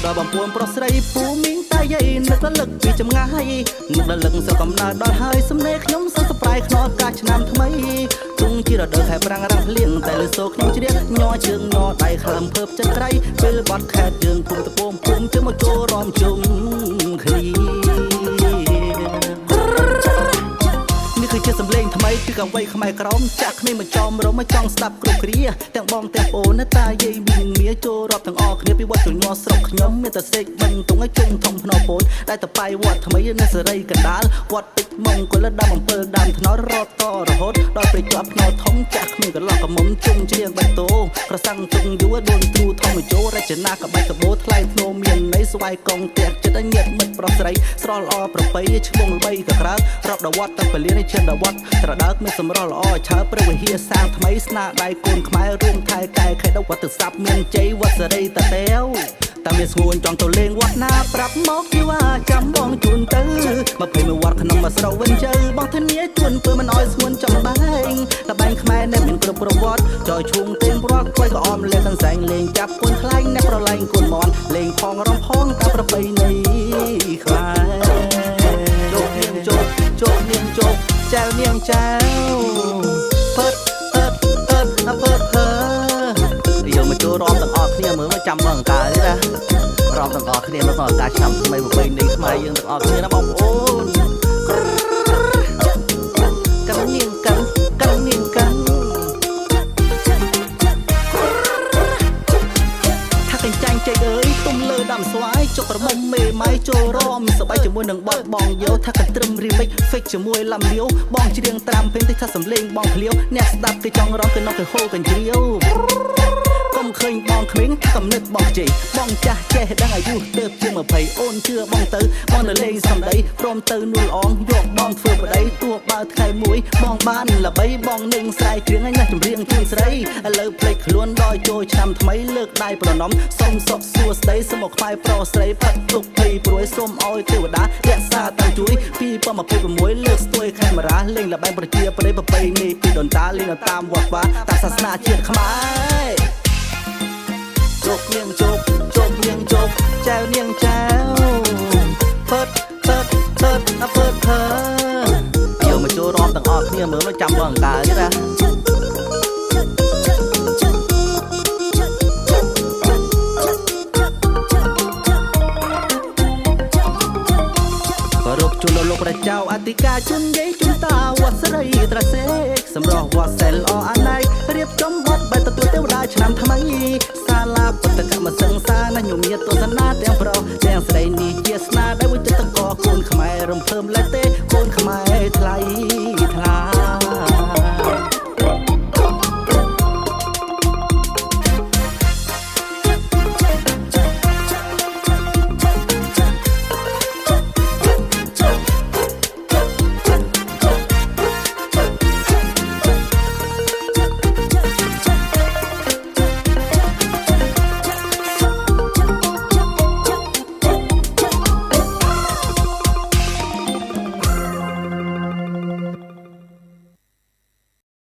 ដល់បំពួនប្រុសស្រីពូមីងតាយាយនឹករលឹកពីចម្ងាយនឹករលឹកស្រុកកំណើតដល់ហើយសំណេរខ្ញុំសឹកសប្រៃខ្នល់កាឆ្នាំថ្មីជុងជារដូវខែប្រាំងរាំងភ្លៀងតែលើសូខ្ញុំជ្រៀកញ័រជើងញ័រដៃខ្លាំភើបចិត្តក្រៃពេលបាត់ខេតយើងភូមិតពោមភូមិជើងមកចូលរំជុំគ្នាជាសំឡេងថ្មីពីកវីខ្មែរក្រមចាក់គ្នាមកចំរំមកចង់ស្ដាប់គ្រប់គ្រាទាំងបងទាំងអូនតាយាយមីងមាចូលរាប់ទាំងអស់គ្នាពីវត្តជញ័រស្រុកខ្ញុំមានតែសេកបឹងទងឲ្យជុំធំភ្នំពោចតែតបៃវត្តថ្មីនៅសេរីកណ្ដាលវត្តពេជ្រមង្គលដើមអំពើដើមថ្នោតរត់តរហូតដល់ពេលជាប់ភ្នោតធំចាក់គ្នាកន្លងកំមុំជុំជ្រៀងបៃតោក្រសាំងជុងយួរដួនទ្រូធម្មចូលរចនាក្បាច់កបោថ្លៃធ្នូមានន័យស្វាយកងទៀតចិត្តញាតមិត្តប្រុសស្រីស្រស់ល្អប្រពៃឈ្មោះល្បីកក្រើករាប់ដល់វត្តទៅពលានឈានដល់វត្តត្រដើកមានសម្រស់ល្អឆើព្រះវិហារសាងថ្មីស្នាដៃកូនខ្មែររួមថែកែខេដវត្តស័ព្ទមានជ័យវត្តសេរីតាតែវតាមានស្ងួនចង់ទៅលេងវត្តណាប្រាប់មកជីវ៉ាចាំបងជូនទៅ21វត្តក្នុងមួយស្រុកវិញជើបងធានាជួនពើមិនអោយស្ងួនចំបែងតបែងខ្មែរនៅមានគ្រប់ប្រវត្តិចយឈួងទេប្រត់ខ្លៃក៏អមលេងទាំងសែងលេងចាប់គុនខ្លាញ់អ្នកប្រឡែងគុនមន់លេងផងរំផងតាមប្រពៃណីខ្មែរជោគនាងជោគចៅនាងចៅពើយើងមកចូលរំទាំងអស់គ្នាមើលមកចាំបងអង្ការទេណារំទាំងអស់គ្នានៅក្នុងឱកាសឆ្នាំថ្មីប្រពៃណីខ្មែរយើងទាំងអស់គ្នាណាបងប្អូនកាន់នាងកាន់ថាកញ្ចាញ់ចេកអើយទុំលើដាំស្វាយចុកប្រមុំមេម៉ៃចូលរំសបាយជាមួយនឹងបតបងយោថាកន្ទ្រឹមរីមិច fake ជាមួយឡំលាវបងច្រៀងត្រាំពេញតិចថាសំឡេងបងឃ្លាវអ្នកស្ដាប់គឺចង់រំគឺនោះគឺហូរកញ្ជ្រៀវកុំឃើញបងក្មេងកំណត់បងជ័យបងចាស់ចេះដឹងអាយុទៅជា20អូនជឿបងទៅបងនៅលេងសំដីព្រមទៅនួលអងយកបងធ្វើប្តីទោះបើថ្ងៃមួយបងបានល្បីបងនឹងស្រែកគ្រៀងណាស់ចម្រៀងជូនស្រីឥឡូវភ្លេចខ្លួនដល់ចូលឆ្នាំថ្មីលើកដៃប្រណំសុំសុខសួស្ដីសូមមកខ្វាយប្រុសស្រីផាត់ទុកភ័យព្រួយសូមអោយទេវតារក្សាតាមជួយ2026លើកស្ទួយកាមេរ៉ាលេងល្បែងប្រជាប្រិយប្រពៃណីពីដូនតាលេងតាមវត្តតាមសាសនាជាតិខ្មែរជោគនាងជោគចៅនាងចៅពើយកមកចូលរំទាំងអស់គ្នាមើលមកចាំបងអង្ការទេណាក៏រកជូនលោកព្រះចៅអធិការជូនយាយជូនតាវត្តស្រីត្រាសេកសម្រស់វត្តសែនល្អ